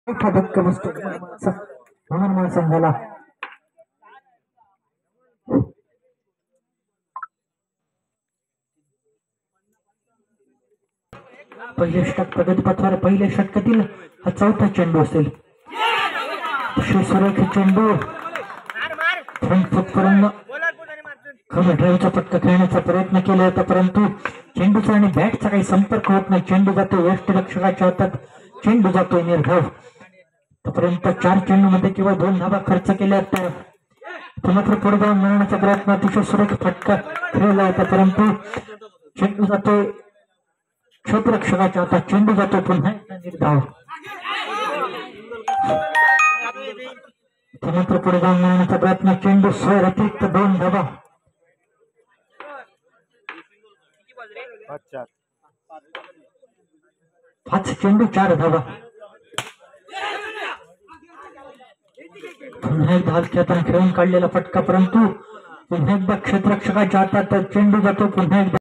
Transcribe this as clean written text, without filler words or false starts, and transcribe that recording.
धक्का बसतो म्हणून संघाला पहिले षटक प्रगतीपथावर पहिल्या षटकातील हा चौथा चेंडू असेल. सुरेख चेंडू ड्राईव्हचा फटका खेळण्याचा प्रयत्न केला होता, परंतु चेंडूचा आणि बॅटचा काही संपर्क होत नाही. चेंडू जातो यष्टिरक्षकाच्या हातात, चेंडू जातोय निर्धाव. तोपर्यंत 4 चेंडू मध्ये किंवा 2 धावा खर्च केल्या तर मात्र पुढे जाऊन मिळवण्याचा प्रयत्न अतिशय सुरेख फटका खेळला होता, परंतु चेंडू जातोय क्षेत्ररक्षकाच्या हातात, चेंडू जातो पुन्हा एकदा निर्धाव. मात्र पुढे जाऊन मिळवण्याचा प्रयत्न, चेंडू सोय अतिरिक्त 2 धावा. 5 चेंडू 4 धावा. पुन्हा एकदा हलक्या हाताने खेळून काढलेला फटका, परंतु पुन्हा एकदा क्षेत्ररक्षकाच्या हातात, चेंडू जातो पुन्हा एकदा